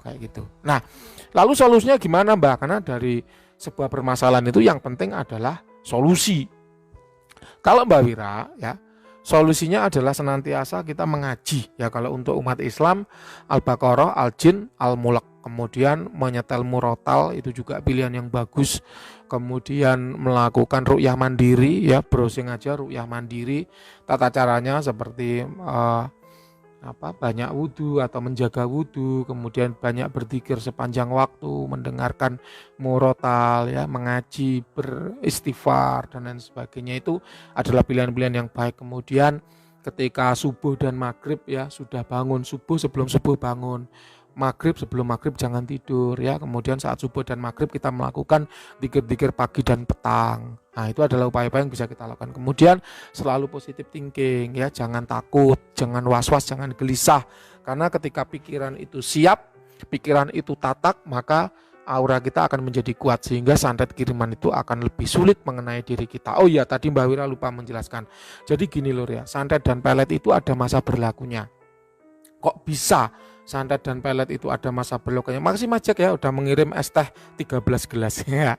kayak gitu. Nah, lalu solusinya gimana Mbak? Karena dari sebuah permasalahan itu yang penting adalah solusi. Kalau Mbak Wira ya, solusinya adalah senantiasa kita mengaji ya. Kalau untuk umat Islam, Al-Baqarah, Al-Jin, Al-Mulk. Kemudian menyetel murotal itu juga pilihan yang bagus. Kemudian melakukan ruqyah mandiri ya, browsing aja ruqyah mandiri. Tata caranya seperti banyak wudhu atau menjaga wudhu, kemudian banyak berzikir sepanjang waktu, mendengarkan murotal ya, mengaji, beristighfar dan lain sebagainya. Itu adalah pilihan-pilihan yang baik. Kemudian ketika subuh dan maghrib ya, sudah bangun subuh, sebelum subuh bangun, maghrib sebelum maghrib jangan tidur ya. Kemudian saat subuh dan maghrib kita melakukan dzikir-dzikir pagi dan petang. Nah, itu adalah upaya-upaya yang bisa kita lakukan. Kemudian selalu positive thinking ya, jangan takut, jangan was-was, jangan gelisah. Karena ketika pikiran itu siap, pikiran itu tatak, maka aura kita akan menjadi kuat sehingga santet kiriman itu akan lebih sulit mengenai diri kita. Oh iya, tadi Mbak Wira lupa menjelaskan. Jadi gini lho ya, santet dan pelet itu ada masa berlakunya. Kok bisa santet dan pelet itu ada masa berlakunya? Makasih Mas Jack ya udah mengirim es teh 13 gelas ya.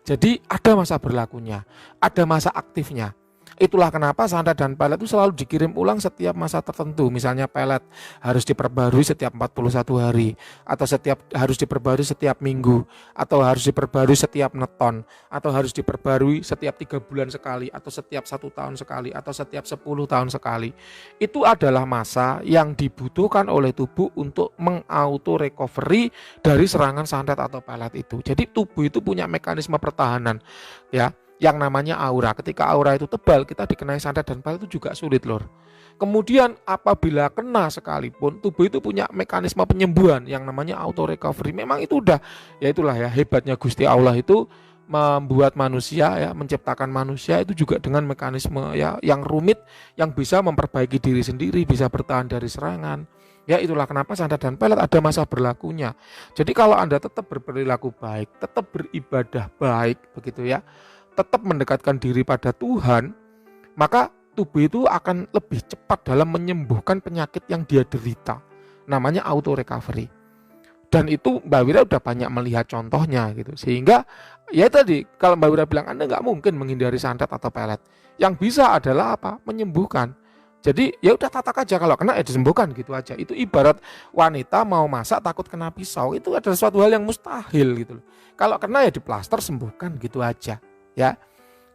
Jadi ada masa berlakunya, ada masa aktifnya. Itulah kenapa santet dan pelet itu selalu dikirim ulang setiap masa tertentu. Misalnya pelet harus diperbarui setiap 41 hari, atau harus diperbarui setiap minggu, atau harus diperbarui setiap neton, atau harus diperbarui setiap 3 bulan sekali, atau setiap 1 tahun sekali, atau setiap 10 tahun sekali. Itu adalah masa yang dibutuhkan oleh tubuh untuk mengauto recovery dari serangan santet atau pelet itu. Jadi tubuh itu punya mekanisme pertahanan ya, yang namanya aura. Ketika aura itu tebal, kita dikenai santet dan pelet itu juga sulit lor. Kemudian apabila kena sekalipun, tubuh itu punya mekanisme penyembuhan yang namanya auto recovery. Memang itu udah, ya itulah ya hebatnya Gusti Allah itu membuat manusia ya, menciptakan manusia itu juga dengan mekanisme ya yang rumit, yang bisa memperbaiki diri sendiri, bisa bertahan dari serangan. Ya itulah kenapa santet dan pelet ada masa berlakunya. Jadi kalau Anda tetap berperilaku baik, tetap beribadah baik begitu ya, tetap mendekatkan diri pada Tuhan, maka tubuh itu akan lebih cepat dalam menyembuhkan penyakit yang dia derita. Namanya auto recovery. Dan itu Mbak Wira udah banyak melihat contohnya gitu. Sehingga ya tadi kalau Mbak Wira bilang Anda nggak mungkin menghindari santet atau pelet. Yang bisa adalah apa? Menyembuhkan. Jadi ya udah tatak aja, kalau kena ya disembuhkan gitu aja. Itu ibarat wanita mau masak takut kena pisau, itu adalah suatu hal yang mustahil gitu loh. Kalau kena ya diplaster, sembuhkan gitu aja. Ya,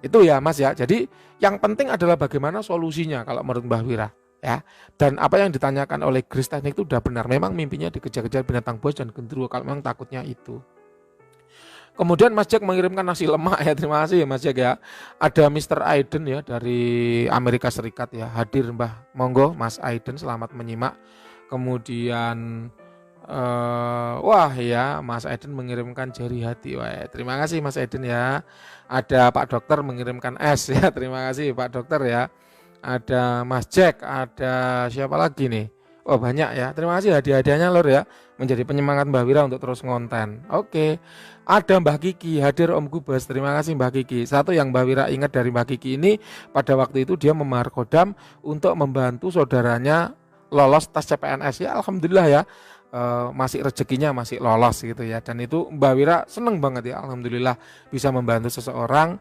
itu ya Mas ya. Jadi yang penting adalah bagaimana solusinya kalau menurut Mbah Wira ya. Dan apa yang ditanyakan oleh Grace Teknik itu udah benar. Memang mimpinya dikejar-kejar binatang buas dan genderuwo, kalau memang takutnya itu. Kemudian Mas Jack mengirimkan nasi lemak ya, terima kasih ya Mas Jack ya. Ada Mr. Aiden ya dari Amerika Serikat ya, hadir Mbah. Monggo Mas Aiden, selamat menyimak. Kemudian wah ya, Mas Aiden mengirimkan jari hati. Wah, terima kasih Mas Aiden ya. Ada Pak Dokter mengirimkan es ya, terima kasih Pak Dokter ya. Ada Mas Jack, ada siapa lagi nih? Oh banyak ya, terima kasih hadiah-hadiahnya lor ya, menjadi penyemangat Mbah Wira untuk terus ngonten. Oke, ada Mbah Kiki hadir Om Kubas, terima kasih Mbah Kiki. Satu yang Mbah Wira ingat dari Mbah Kiki ini, pada waktu itu dia memahar kodam untuk membantu saudaranya lolos tes CPNS ya, alhamdulillah ya. Masih rezekinya masih lolos gitu ya, dan itu Mbak Wira seneng banget ya, alhamdulillah bisa membantu seseorang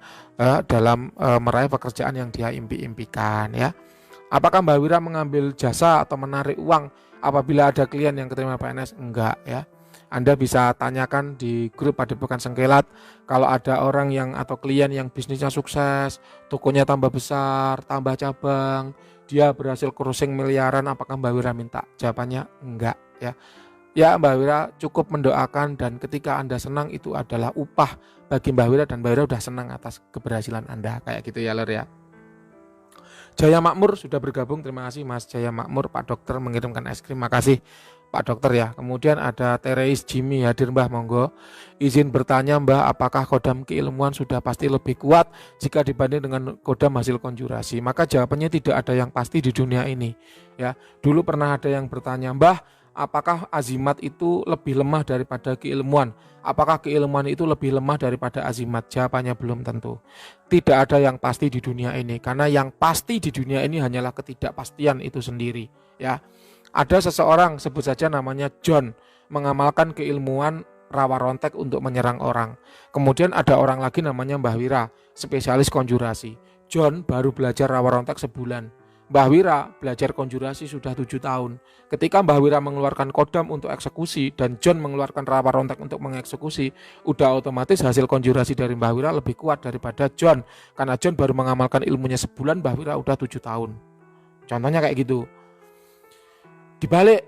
dalam meraih pekerjaan yang dia impi-impikan ya. Apakah Mbak Wira mengambil jasa atau menarik uang apabila ada klien yang keterima PNS? Enggak ya. Anda bisa tanyakan di grup Padepokan Sengkelat, kalau ada orang yang atau klien yang bisnisnya sukses, tokonya tambah besar, tambah cabang, dia berhasil cruising miliaran, apakah Mbak Wira minta? Jawabannya enggak ya. Ya Mbak Wira cukup mendoakan, dan ketika Anda senang itu adalah upah bagi Mbak Wira, dan Mbak Wira udah senang atas keberhasilan Anda, kayak gitu ya lor ya. Jaya Makmur sudah bergabung, terima kasih Mas Jaya Makmur. Pak Dokter mengirimkan es krim, makasih Pak Dokter ya. Kemudian ada Tereis Jimmy hadir Mbah, monggo. Izin bertanya Mbah, apakah kodam keilmuan sudah pasti lebih kuat jika dibanding dengan kodam hasil konjurasi? Maka jawabannya tidak ada yang pasti di dunia ini ya. Dulu pernah ada yang bertanya, Mbah, apakah azimat itu lebih lemah daripada keilmuan? Apakah keilmuan itu lebih lemah daripada azimat? Jawabannya belum tentu. Tidak ada yang pasti di dunia ini, karena yang pasti di dunia ini hanyalah ketidakpastian itu sendiri ya. Ada seseorang, sebut saja namanya John. mengamalkan keilmuan rawa rontek untuk menyerang orang. Kemudian ada orang lagi namanya Mbah Wira, spesialis konjurasi. John baru belajar rawa rontek sebulan. Mbah Wira belajar konjurasi sudah 7 tahun. Ketika Mbah Wira mengeluarkan kodam untuk eksekusi dan John mengeluarkan rawa rontek untuk mengeksekusi, udah otomatis hasil konjurasi dari Mbah Wira lebih kuat daripada John. Karena John baru mengamalkan ilmunya sebulan, Mbah Wira udah 7 tahun. Contohnya kayak gitu. Dibalik,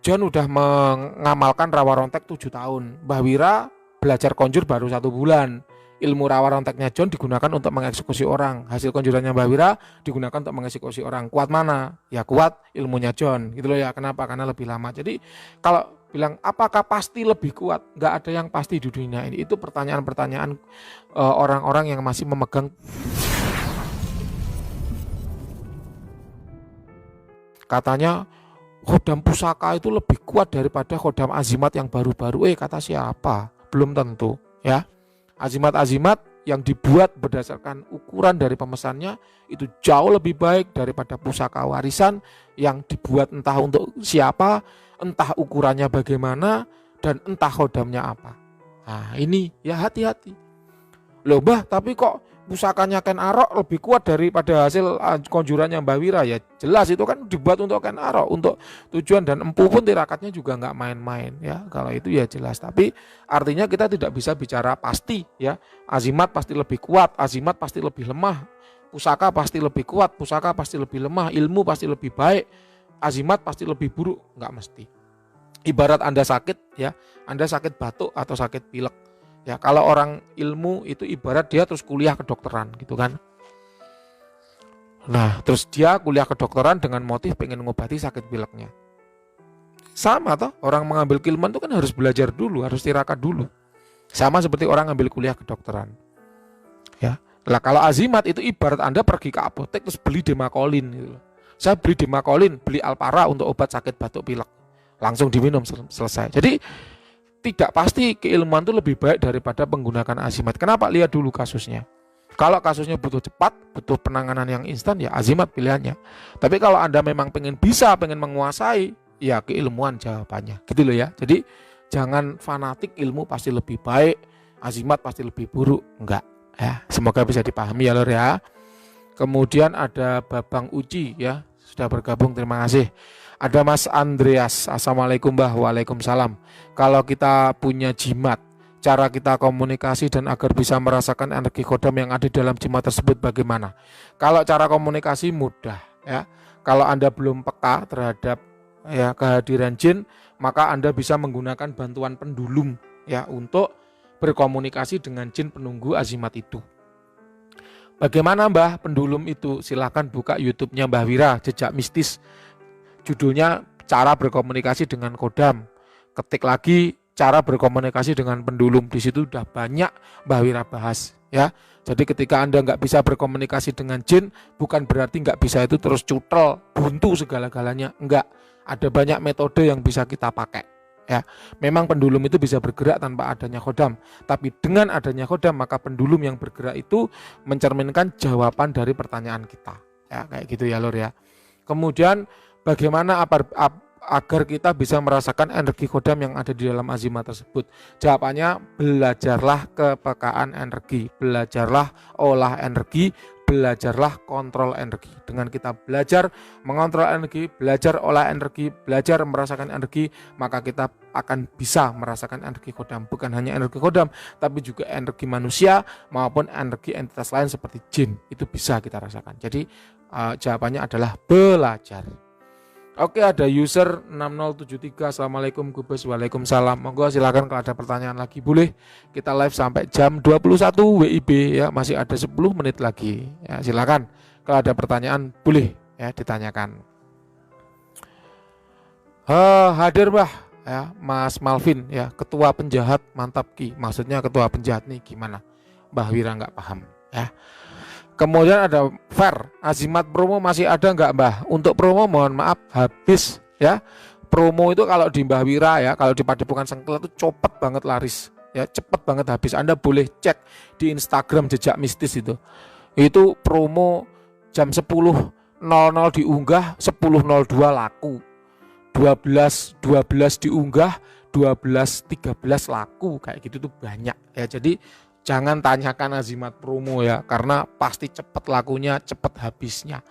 John udah mengamalkan rawa rontek 7 tahun. Mbah Wira belajar konjur baru 1 bulan. Ilmu rawa ronteknya John digunakan untuk mengeksekusi orang. Hasil konjurannya Mbah Wira digunakan untuk mengeksekusi orang. Kuat mana? Ya kuat ilmunya John. Gitu loh ya. Kenapa? Karena lebih lama. Jadi kalau bilang apakah pasti lebih kuat? Nggak ada yang pasti di dunia ini. Itu pertanyaan-pertanyaan orang-orang yang masih memegang. Katanya khodam pusaka itu lebih kuat daripada khodam azimat yang baru-baru. Kata siapa? Belum tentu ya. Azimat-azimat yang dibuat berdasarkan ukuran dari pemesannya itu jauh lebih baik daripada pusaka warisan yang dibuat entah untuk siapa, entah ukurannya bagaimana, dan entah khodamnya apa. Nah ini ya hati-hati. Loh Mbah, tapi kok pusakanya Ken Arok lebih kuat daripada hasil konjurannya Mbah Wira? Ya jelas itu kan dibuat untuk Ken Arok, untuk tujuan, dan empu pun tirakatnya juga nggak main-main ya. Kalau itu ya jelas, tapi artinya kita tidak bisa bicara pasti ya. Azimat pasti lebih kuat, azimat pasti lebih lemah, pusaka pasti lebih kuat, pusaka pasti lebih lemah, ilmu pasti lebih baik, azimat pasti lebih buruk, nggak mesti. Ibarat Anda sakit ya, Anda sakit batuk atau sakit pilek. Ya, kalau orang ilmu itu ibarat dia terus kuliah kedokteran gitu kan. Nah, terus dia kuliah kedokteran dengan motif pengen ngobati sakit pileknya. Sama toh, orang mengambil keilmuan itu kan harus belajar dulu, harus tirakat dulu. Sama seperti orang ngambil kuliah kedokteran. Ya. Lah kalau azimat itu ibarat Anda pergi ke apotek terus beli Demakolin gitu. Saya beli Demakolin, beli Alpara untuk obat sakit batuk pilek. Langsung diminum selesai. Jadi tidak pasti keilmuan itu lebih baik daripada penggunaan azimat. Kenapa? Lihat dulu kasusnya. Kalau kasusnya butuh cepat, butuh penanganan yang instan, ya azimat pilihannya. Tapi kalau Anda memang pengen menguasai, ya keilmuan jawabannya. Gitu loh ya. Jadi jangan fanatik ilmu pasti lebih baik, azimat pasti lebih buruk. Enggak. Ya, semoga bisa dipahami ya lor ya. Kemudian ada Babang Uci ya, sudah bergabung, terima kasih. Ada Mas Andreas, Assalamualaikum Mbah. Waalaikumsalam. Kalau kita punya jimat, cara kita komunikasi dan agar bisa merasakan energi khodam yang ada di dalam jimat tersebut bagaimana? Kalau cara komunikasi mudah ya. Kalau Anda belum peka terhadap ya kehadiran jin, maka Anda bisa menggunakan bantuan pendulum ya untuk berkomunikasi dengan jin penunggu azimat itu. Bagaimana Mbah pendulum itu? Silahkan buka YouTube-nya Mbah Wira, Jejak Mistis. Judulnya cara berkomunikasi dengan khodam. Ketik lagi cara berkomunikasi dengan pendulum. Di situ udah banyak Mbah Wira bahas ya. Jadi ketika Anda nggak bisa berkomunikasi dengan jin, bukan berarti nggak bisa itu terus cutel, buntu segala-galanya. Enggak. Ada banyak metode yang bisa kita pakai ya. Memang pendulum itu bisa bergerak tanpa adanya khodam, tapi dengan adanya khodam maka pendulum yang bergerak itu mencerminkan jawaban dari pertanyaan kita. Ya, kayak gitu ya lor ya. Kemudian bagaimana agar kita bisa merasakan energi khodam yang ada di dalam azimat tersebut? Jawabannya belajarlah kepekaan energi, belajarlah olah energi, belajarlah kontrol energi. Dengan kita belajar mengontrol energi, belajar olah energi, belajar merasakan energi, maka kita akan bisa merasakan energi khodam. Bukan hanya energi khodam, tapi juga energi manusia maupun energi entitas lain seperti jin. Itu bisa kita rasakan. Jadi jawabannya adalah belajar. Oke, ada user 6073. Assalamualaikum Kubus. Waalaikumsalam. Monggo silakan kalau ada pertanyaan lagi boleh. Kita live sampai jam 21 WIB ya, masih ada 10 menit lagi. Ya, silakan kalau ada pertanyaan boleh ya ditanyakan. Hadir Mbah ya, Mas Malvin ya, ketua penjahat mantap Ki. Maksudnya ketua penjahat nih gimana? Mbah Wira nggak paham ya. Kemudian ada Fair, azimat promo masih ada nggak Mbah? Untuk promo mohon maaf habis ya. Promo itu kalau di Mbah Wira ya, kalau di Padepokan Sengkel itu cepet banget laris ya, cepet banget habis. Anda boleh cek di Instagram Jejak Mistis itu promo jam 10.00 diunggah, 10.02 laku, 12 diunggah, 12-13 laku kayak gitu tuh banyak ya. Jadi jangan tanyakan azimat promo ya, karena pasti cepet lakunya, cepet habisnya.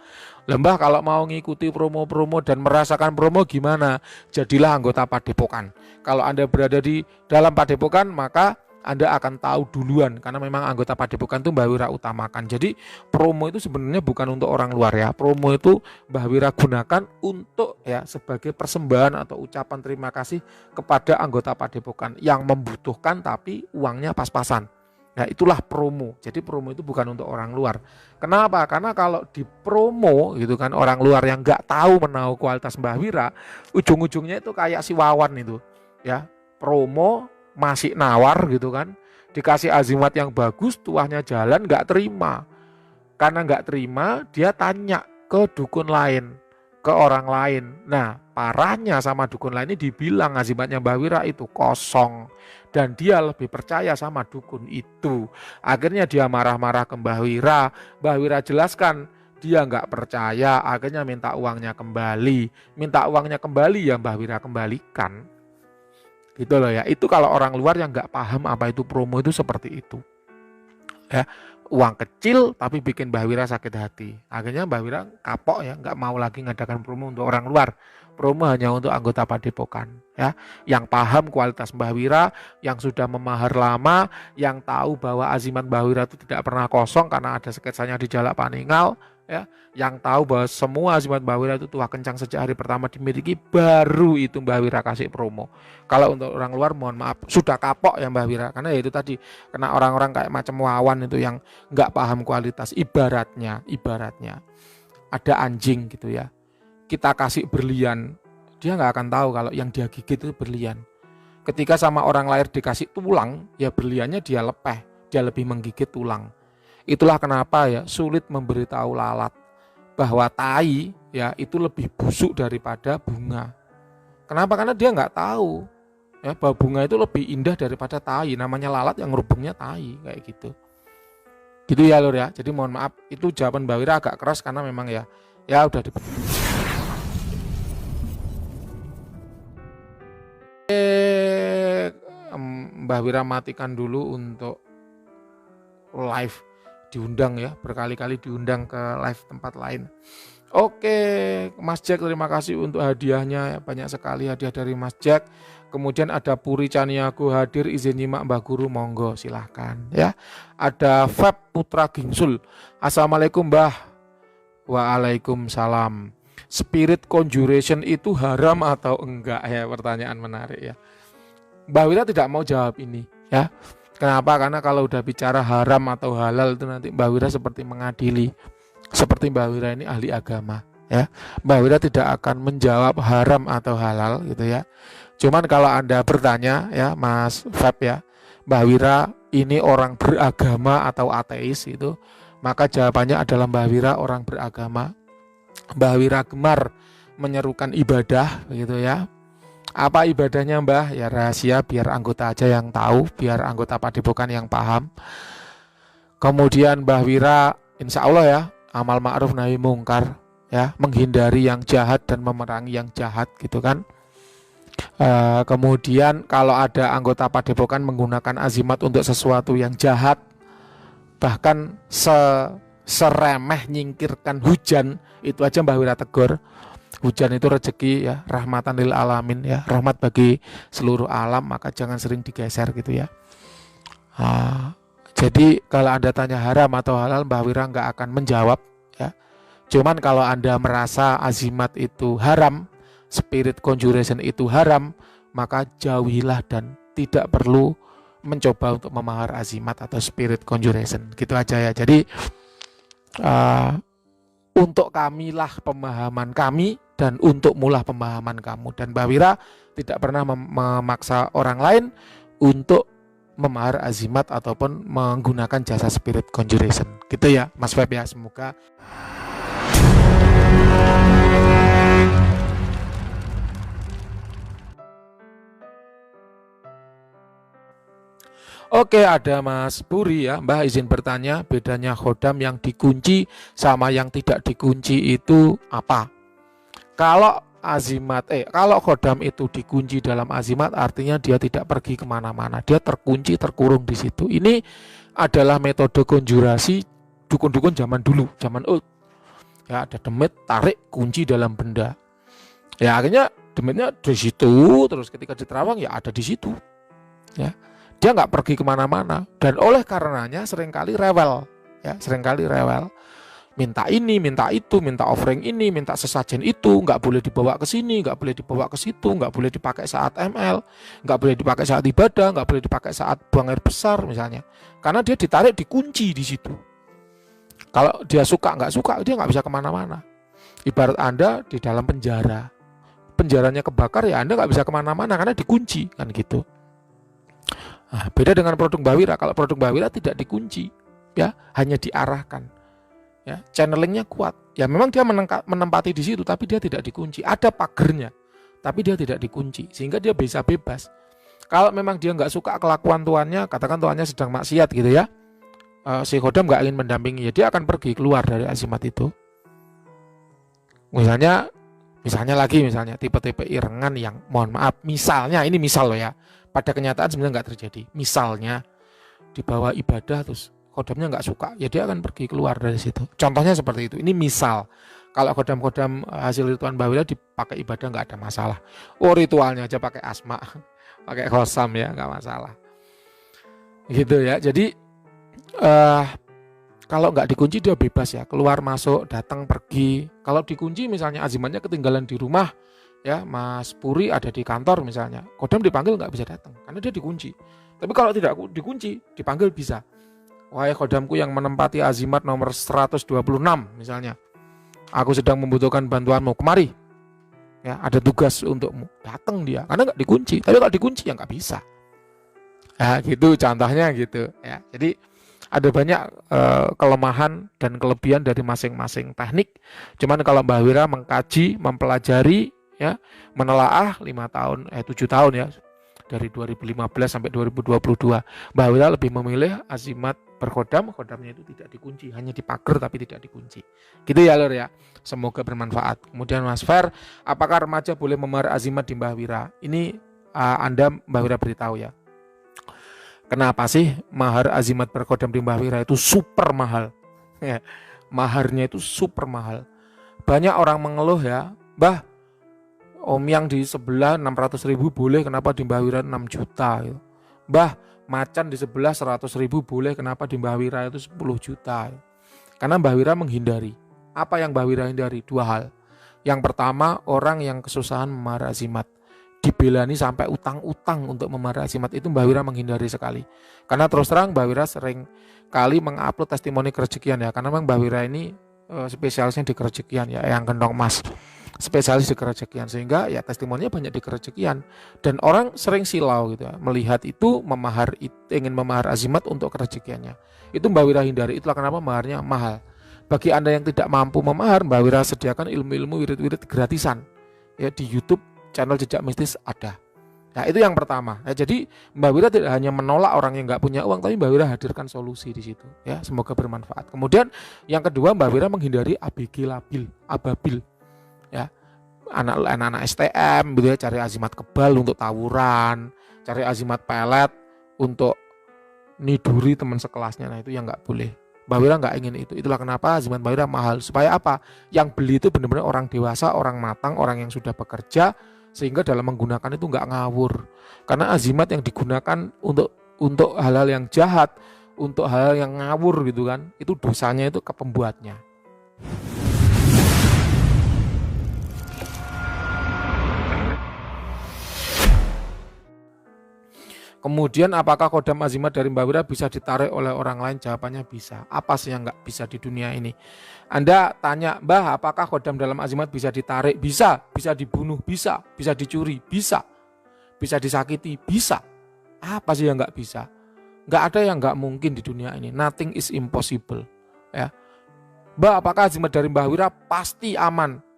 Lembah kalau mau ngikuti promo-promo dan merasakan promo gimana? Jadilah anggota Padepokan. Kalau Anda berada di dalam Padepokan, maka Anda akan tahu duluan, karena memang anggota Padepokan itu Mbah Wira utamakan. Jadi promo itu sebenarnya bukan untuk orang luar ya. Promo itu Mbah Wira gunakan untuk ya sebagai persembahan atau ucapan terima kasih kepada anggota Padepokan yang membutuhkan tapi uangnya pas-pasan. Nah itulah promo. Jadi promo itu bukan untuk orang luar. Kenapa? Karena kalau di promo gitu kan, orang luar yang nggak tahu menahu kualitas Mbah Wira, ujung-ujungnya itu kayak si Wawan itu ya, promo masih nawar gitu kan, dikasih azimat yang bagus, tuahnya jalan nggak terima. Karena nggak terima, dia tanya ke dukun lain, ke orang lain. Nah parahnya sama dukun lain ini dibilang azimatnya Mbah Wira itu kosong, dan dia lebih percaya sama dukun itu. Akhirnya dia marah-marah ke Mbah Wira. Mbah Wira jelaskan dia nggak percaya, akhirnya minta uangnya kembali. Minta uangnya kembali ya Mbah Wira kembalikan. Gitu loh ya. Itu kalau orang luar yang nggak paham apa itu promo itu seperti itu. Ya, uang kecil tapi bikin Mbah Wira sakit hati. Akhirnya Mbah Wira kapok ya, nggak mau lagi ngadakan promo untuk orang luar. Promo hanya untuk anggota Padepokan ya, yang paham kualitas Mbah Wira, yang sudah memahar lama, yang tahu bahwa azimat Mbah Wira itu tidak pernah kosong karena ada sketsanya di Jalak Paninggal ya, yang tahu bahwa semua azimat Mbah Wira itu tuah kencang sejak hari pertama dimiliki, baru itu Mbah Wira kasih promo. Kalau untuk orang luar mohon maaf sudah kapok ya Mbah Wira, karena ya itu tadi, kena orang-orang kayak macam Wawan itu yang nggak paham kualitas. Ibaratnya ada anjing gitu ya, kita kasih berlian, dia nggak akan tahu kalau yang dia gigit itu berlian. Ketika sama orang lain dikasih tulang, ya berliannya dia lepeh, dia lebih menggigit tulang. Itulah kenapa ya sulit memberitahu lalat bahwa tai ya itu lebih busuk daripada bunga. Kenapa? Karena dia nggak tahu ya bahwa bunga itu lebih indah daripada tai. Namanya lalat yang ngerubungnya tai kayak gitu. Gitu ya lur ya. Jadi mohon maaf itu jawaban Mbah Wira agak keras karena memang ya udah di Mbah Wira matikan dulu untuk live, diundang ya, berkali-kali diundang ke live tempat lain. Oke, Mas Jack terima kasih untuk hadiahnya, banyak sekali hadiah dari Mas Jack. Kemudian ada Puri Caniago hadir, izin nyimak Mbah Guru, monggo silahkan ya. Ada Feb Putra Gingsul, Assalamualaikum Mbah. Waalaikumsalam. Spirit conjuration itu haram atau enggak ya, pertanyaan menarik ya. Mbah Wira tidak mau jawab ini ya. Kenapa? Karena kalau udah bicara haram atau halal itu nanti Mbah Wira seperti mengadili. Seperti Mbah Wira ini ahli agama ya. Mbah Wira tidak akan menjawab haram atau halal gitu ya. Cuman kalau Anda bertanya ya Mas Feb ya, Mbah Wira ini orang beragama atau ateis itu, maka jawabannya adalah Mbah Wira orang beragama. Mbah Wira gemar menyerukan ibadah gitu ya. Apa ibadahnya Mbah? Ya rahasia, biar anggota aja yang tahu, biar anggota Padepokan yang paham. Kemudian Mbah Wira insya Allah ya, amal ma'ruf nahi mungkar ya, menghindari yang jahat dan memerangi yang jahat gitu kan. Kemudian kalau ada anggota Padepokan menggunakan azimat untuk sesuatu yang jahat, bahkan seremeh nyingkirkan hujan, itu aja Mbah Wira tegur. Hujan itu rezeki ya, rahmatan lil alamin ya, rahmat bagi seluruh alam, maka jangan sering digeser gitu ya. Jadi kalau Anda tanya haram atau halal, Mbah Wira nggak akan menjawab ya. Cuman kalau Anda merasa azimat itu haram, spirit conjuration itu haram, maka jauhilah dan tidak perlu mencoba untuk memahar azimat atau spirit conjuration. Gitu aja ya. Jadi untuk kamilah pemahaman kami dan untuk mulah pemahaman kamu. Dan Mbah Wira tidak pernah memaksa orang lain untuk memahar azimat ataupun menggunakan jasa spirit conjuration. Gitu ya Mas Feb ya, semoga. Oke, ada Mas Puri ya, Mbah izin bertanya, bedanya khodam yang dikunci sama yang tidak dikunci itu apa? Kalau kalau Khodam itu dikunci dalam azimat, artinya dia tidak pergi kemana-mana, dia terkunci, terkurung di situ. Ini adalah metode konjurasi dukun-dukun zaman dulu, zaman old. Ya, ada demit, tarik, kunci dalam benda. Ya, akhirnya demitnya di situ, terus ketika diterawang ya ada di situ. Ya, dia nggak pergi kemana-mana, dan oleh karenanya seringkali rewel. Ya, seringkali rewel. Minta ini, minta itu, minta offering ini, minta sesajen itu, nggak boleh dibawa ke sini, nggak boleh dibawa ke situ, nggak boleh dipakai saat ML, nggak boleh dipakai saat ibadah, nggak boleh dipakai saat buang air besar misalnya, karena dia ditarik, dikunci di situ. Kalau dia suka nggak suka, dia nggak bisa kemana-mana. Ibarat Anda di dalam penjara, penjaranya kebakar ya Anda nggak bisa kemana-mana karena dikunci kan gitu. Nah, beda dengan produk Mbah Wira. Kalau produk Mbah Wira tidak dikunci, ya hanya diarahkan. Ya, channelingnya kuat. Ya memang dia menempati di situ, tapi dia tidak dikunci. Ada pagernya, tapi dia tidak dikunci, sehingga dia bisa bebas. Kalau memang dia nggak suka kelakuan tuannya, katakan tuannya sedang maksiat gitu ya, si Khodam nggak ingin mendampingi, ya dia akan pergi keluar dari azimat itu. Misalnya tipe-tipe irengan yang, mohon maaf, misalnya ini misal loh ya, pada kenyataan sebenarnya nggak terjadi. Misalnya dibawa ibadah terus Khodamnya nggak suka, ya dia akan pergi keluar dari situ. Contohnya seperti itu. Ini misal. Kalau Khodam-Khodam hasil ritual Mbah Wira dipakai ibadah nggak ada masalah. Oh, ritualnya aja pakai asma, pakai khosam ya nggak masalah. Gitu ya. Jadi kalau nggak dikunci dia bebas ya, keluar masuk, datang pergi. Kalau dikunci misalnya azimatnya ketinggalan di rumah, ya Mas Puri ada di kantor misalnya, Khodam dipanggil nggak bisa datang karena dia dikunci. Tapi kalau tidak dikunci, dipanggil bisa. Wahai Khodamku yang menempati azimat nomor 126 misalnya, aku sedang membutuhkan bantuanmu, kemari. Ya, ada tugas untukmu. Datang dia, karena nggak dikunci. Tapi kalau dikunci ya nggak bisa. Ya, gitu contohnya gitu. Ya, jadi ada banyak kelemahan dan kelebihan dari masing-masing teknik. Cuman kalau Mbah Wira mengkaji, mempelajari, ya, menelaah 7 tahun ya, dari 2015 sampai 2022, Mbah Wira lebih memilih azimat berkhodam, khodamnya itu tidak dikunci, hanya dipager tapi tidak dikunci. Gitu ya lor ya. Semoga bermanfaat. Kemudian Mas Fer, apakah remaja boleh memahar azimat di Mbah Wira? Ini Anda Mbah Wira beritahu ya. Kenapa sih mahar azimat berkhodam di Mbah Wira itu super mahal? Ya, maharnya itu super mahal. Banyak orang mengeluh ya, Mbah, Om yang di sebelah 600.000 boleh, kenapa di Mbah Wira 6 juta? Gitu. Mbah, macan di sebelah 100.000 boleh, kenapa di Mbah Wira itu 10 juta? Karena Mbah Wira menghindari. Apa yang Mbah Wira hindari? 2 hal. Yang pertama, orang yang kesusahan memahar azimat, dibelani sampai utang-utang untuk memahar azimat, itu Mbah Wira menghindari sekali. Karena terus terang Mbah Wira sering kali mengupload testimoni kerejekian ya, karena memang Mbah Wira ini spesialisnya di kerejekian ya, yang gendong mas, spesialis di kerejekian, sehingga ya testimoninya banyak di kerejekian, dan orang sering silau gitu ya, melihat itu ingin memahar azimat untuk kerejekiannya. Itu Mbah Wira hindari. Itulah kenapa maharnya mahal. Bagi Anda yang tidak mampu memahar, Mbah Wira sediakan ilmu-ilmu wirid-wirid gratisan ya, di YouTube channel Jejak Mistis ada. Nah, itu yang pertama. Ya, jadi Mbah Wira tidak hanya menolak orang yang nggak punya uang, tapi Mbah Wira hadirkan solusi di situ. Ya, semoga bermanfaat. Kemudian yang kedua, Mbah Wira menghindari ABG labil, ababil. Ya, anak-anak STM gitu ya, cari azimat kebal untuk tawuran, cari azimat pelet untuk niduri teman sekelasnya. Nah, itu yang nggak boleh. Mbah Wira nggak ingin itu. Itulah kenapa azimat Mbah Wira mahal. Supaya apa? Yang beli itu benar-benar orang dewasa, orang matang, orang yang sudah bekerja, sehingga dalam menggunakan itu nggak ngawur. Karena azimat yang digunakan untuk hal-hal yang jahat, untuk hal-hal yang ngawur gitu kan, itu dosanya itu ke pembuatnya. Kemudian apakah khodam azimat dari Mbah Wira bisa ditarik oleh orang lain? Jawabannya bisa. Apa sih yang nggak bisa di dunia ini? Anda tanya, Mbah, apakah khodam dalam azimat bisa ditarik? Bisa. Bisa dibunuh? Bisa. Bisa dicuri? Bisa. Bisa disakiti? Bisa. Apa sih yang nggak bisa? Nggak ada yang nggak mungkin di dunia ini. Nothing is impossible. Ya, Mbah, apakah azimat dari Mbah Wira pasti aman?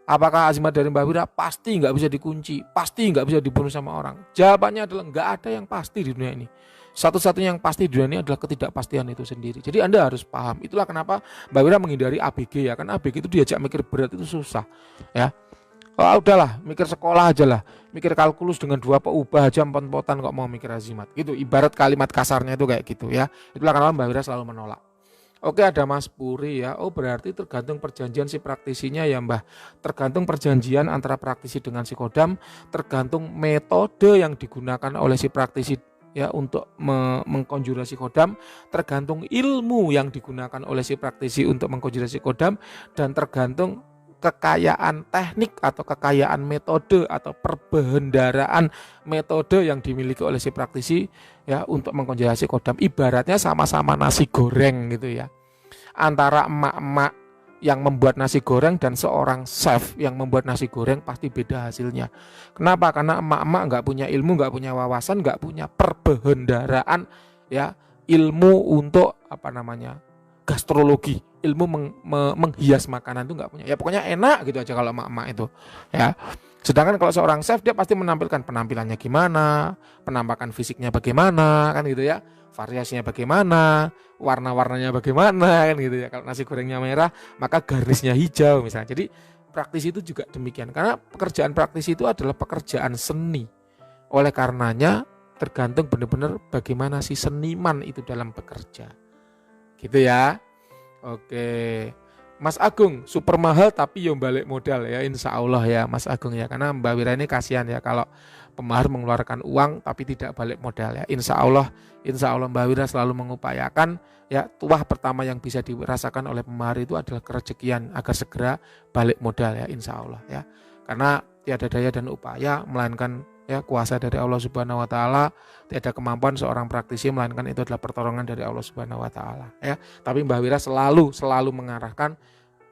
Apakah azimat dari Mbah Wira pasti nggak bisa dikunci, pasti nggak bisa dibunuh sama orang? Jawabannya adalah nggak ada yang pasti di dunia ini. Satu-satunya yang pasti di dunia ini adalah ketidakpastian itu sendiri. Jadi Anda harus paham. Itulah kenapa Mbah Wira menghindari ABG ya, karena ABG itu diajak mikir berat itu susah. Ya, Oh udahlah, mikir sekolah aja lah, mikir kalkulus dengan 2 peubah aja empot-empotan kok mau mikir azimat. Gitu, ibarat kalimat kasarnya itu kayak gitu ya. Itulah kenapa Mbak Wira selalu menolak. Oke, ada Mas Puri ya. Oh berarti tergantung perjanjian si praktisinya ya Mbah. Tergantung perjanjian antara praktisi dengan si kodam, tergantung metode yang digunakan oleh si praktisi ya untuk mengkonjurasi kodam, tergantung ilmu yang digunakan oleh si praktisi untuk mengkonjurasi kodam, dan tergantung kekayaan teknik atau kekayaan metode atau perbendaharaan metode yang dimiliki oleh si praktisi ya untuk mengkonjurasi kodam. Ibaratnya sama-sama nasi goreng gitu ya, antara emak-emak yang membuat nasi goreng dan seorang chef yang membuat nasi goreng pasti beda hasilnya. Kenapa? Karena emak-emak nggak punya ilmu, nggak punya wawasan, nggak punya perbendaharaan ya, ilmu untuk gastrologi, ilmu menghias makanan itu nggak punya. Ya pokoknya enak gitu aja kalau emak-emak itu ya. Sedangkan kalau seorang chef dia pasti menampilkan penampilannya gimana, penampakan fisiknya bagaimana kan gitu ya, variasinya bagaimana, warna-warnanya bagaimana kan gitu ya. Kalau nasi gorengnya merah maka garnisnya hijau misalnya. Jadi praktisi itu juga demikian, karena pekerjaan praktisi itu adalah pekerjaan seni. Oleh karenanya tergantung benar-benar bagaimana si seniman itu dalam bekerja. Gitu ya. Oke. Mas Agung, super mahal tapi yo balik modal ya, insya Allah ya Mas Agung ya. Karena Mbak Wira ini kasihan ya kalau pemahar mengeluarkan uang tapi tidak balik modal ya. Insya Allah Mbak Wira selalu mengupayakan ya, tuah pertama yang bisa dirasakan oleh pemahar itu adalah kerejekian agar segera balik modal ya, insya Allah ya. Karena tiada daya dan upaya melainkan ya kuasa dari Allah Subhanahu wa taala, tiada kemampuan seorang praktisi melainkan itu adalah pertolongan dari Allah Subhanahu wa taala ya. Tapi Mbah Wira selalu mengarahkan,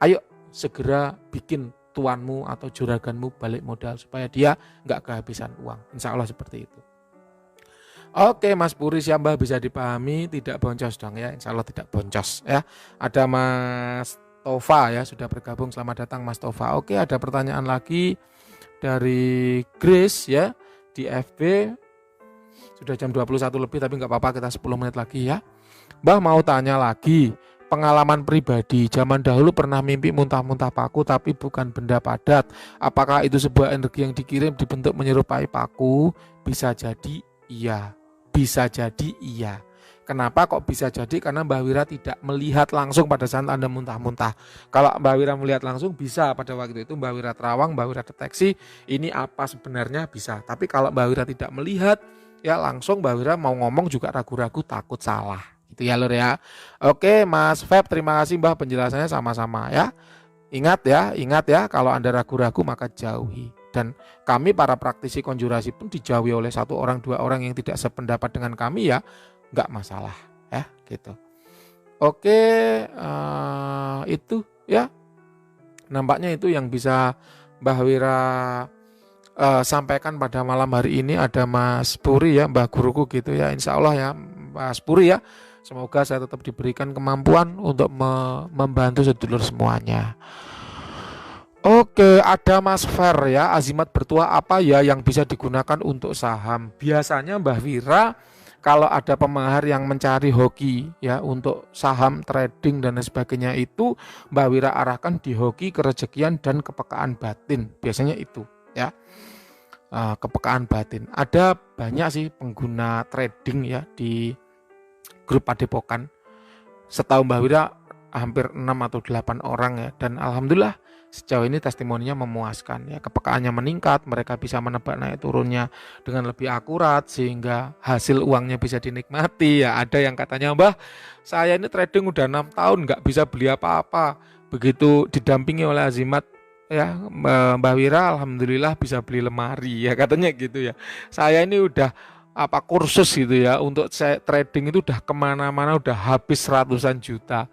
ayo segera bikin tuanmu atau juraganmu balik modal supaya dia nggak kehabisan uang. Insya Allah seperti itu. Oke Mas Puri, siap Mbah, bisa dipahami, tidak boncos dong ya, insya Allah tidak boncos ya. Ada Mas Tova ya, sudah bergabung, selamat datang Mas Tova. Oke, ada pertanyaan lagi dari Grace ya di FB. Sudah jam 21 lebih tapi nggak apa-apa, kita 10 menit lagi ya. Mbah mau tanya lagi, pengalaman pribadi zaman dahulu pernah mimpi muntah-muntah paku tapi bukan benda padat. Apakah itu sebuah energi yang dikirim dibentuk menyerupai paku? Bisa jadi iya. Bisa jadi iya. Kenapa kok bisa jadi? Karena Mbah Wira tidak melihat langsung pada saat Anda muntah-muntah. Kalau Mbah Wira melihat langsung bisa, pada waktu itu Mbah Wira terawang, Mbah Wira deteksi ini apa sebenarnya bisa. Tapi kalau Mbah Wira tidak melihat ya langsung, Mbah Wira mau ngomong juga ragu-ragu, takut salah. Gitu ya Lur ya. Oke Mas Feb, terima kasih Mbah penjelasannya, sama-sama ya. Ingat ya, kalau Anda ragu-ragu maka jauhi. Dan kami para praktisi konjurasi pun dijauhi oleh 1 orang 2 orang yang tidak sependapat dengan kami ya, nggak masalah ya gitu. Oke, itu ya nampaknya itu yang bisa Mbah Wira sampaikan pada malam hari ini. Ada Mas Puri ya, Mbah Guruku gitu ya, insya Allah ya Mas Puri ya, semoga saya tetap diberikan kemampuan untuk membantu sedulur semuanya. Oke, ada Mas Fer ya, azimat bertuah apa ya yang bisa digunakan untuk saham? Biasanya Mbah Wira kalau ada pemahar yang mencari hoki ya untuk saham, trading dan sebagainya, itu Mbah Wira arahkan di hoki, kerejekian dan kepekaan batin. Biasanya itu ya, kepekaan batin. Ada banyak sih pengguna trading ya di grup Padepokan. Setahu Mbah Wira hampir 6 atau 8 orang ya, dan alhamdulillah sejauh ini testimoninya memuaskan ya, kepekaannya meningkat, mereka bisa menebak naik turunnya dengan lebih akurat sehingga hasil uangnya bisa dinikmati ya. Ada yang katanya, Mbah saya ini trading udah 6 tahun nggak bisa beli apa-apa, begitu didampingi oleh azimat ya Mbah Wira alhamdulillah bisa beli lemari ya, katanya gitu ya. Saya ini udah kursus gitu ya untuk saya trading itu udah kemana-mana, udah habis ratusan juta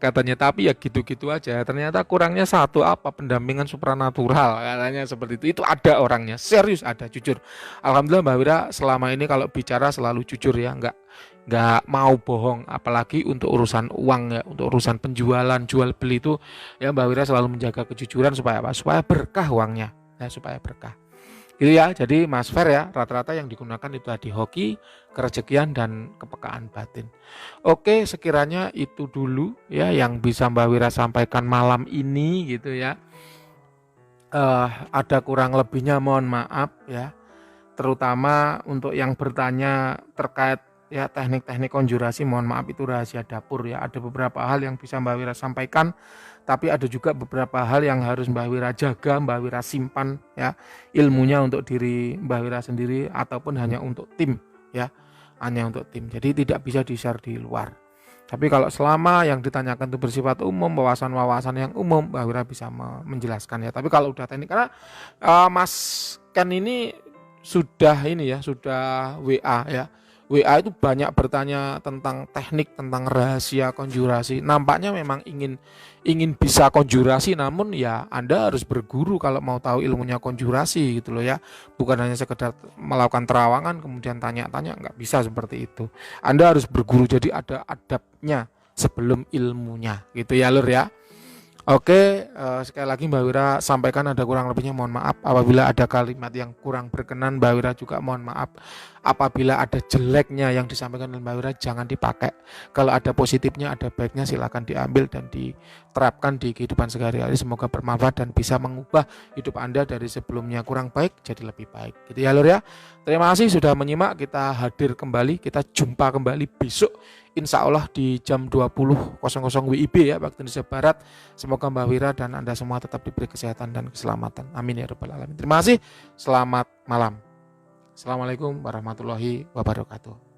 katanya, tapi ya gitu-gitu aja. Ternyata kurangnya satu, pendampingan supranatural katanya, seperti itu. Itu ada orangnya, serius ada, jujur. Alhamdulillah Mbah Wira selama ini kalau bicara selalu jujur ya, nggak mau bohong, apalagi untuk urusan uang ya, untuk urusan penjualan jual beli itu ya Mbah Wira selalu menjaga kejujuran supaya supaya berkah uangnya ya, supaya berkah. Gitu ya. Jadi Mas Fer ya, rata-rata yang digunakan itu tadi hoki, kerejekian dan kepekaan batin. Oke, sekiranya itu dulu ya yang bisa Mbah Wira sampaikan malam ini gitu ya. ada kurang lebihnya mohon maaf ya, terutama untuk yang bertanya terkait ya teknik-teknik konjurasi, mohon maaf itu rahasia dapur ya. Ada beberapa hal yang bisa Mbak Wira sampaikan, tapi ada juga beberapa hal yang harus Mbak Wira jaga, Mbak Wira simpan ya, ilmunya untuk diri Mbak Wira sendiri ataupun hanya untuk tim ya, hanya untuk tim. Jadi tidak bisa di-share di luar. Tapi kalau selama yang ditanyakan itu bersifat umum, wawasan-wawasan yang umum, Mbak Wira bisa menjelaskan ya. Tapi kalau udah teknik, karena Mas Ken ini sudah WA ya. WA itu banyak bertanya tentang teknik, tentang rahasia konjurasi. Nampaknya memang ingin bisa konjurasi, namun ya Anda harus berguru kalau mau tahu ilmunya konjurasi gitu loh ya. Bukan hanya sekedar melakukan terawangan kemudian tanya-tanya, nggak bisa seperti itu. Anda harus berguru, jadi ada adabnya sebelum ilmunya gitu ya Lur ya. Oke, sekali lagi Mbak Wira sampaikan ada kurang lebihnya mohon maaf. Apabila ada kalimat yang kurang berkenan, Mbak Wira juga mohon maaf. Apabila ada jeleknya yang disampaikan oleh Mbak Wira, jangan dipakai. Kalau ada positifnya, ada baiknya, silakan diambil dan diterapkan di kehidupan sehari-hari. Semoga bermanfaat dan bisa mengubah hidup Anda dari sebelumnya kurang baik jadi lebih baik. Gitu ya Lur ya. Terima kasih sudah menyimak. Kita hadir kembali, kita jumpa kembali besok Insya Allah di jam 20.00 WIB ya, waktu Indonesia Barat. Semoga Mbak Wira dan Anda semua tetap diberi kesehatan dan keselamatan. Amin ya rabbal alamin. Terima kasih. Selamat malam. Assalamualaikum warahmatullahi wabarakatuh.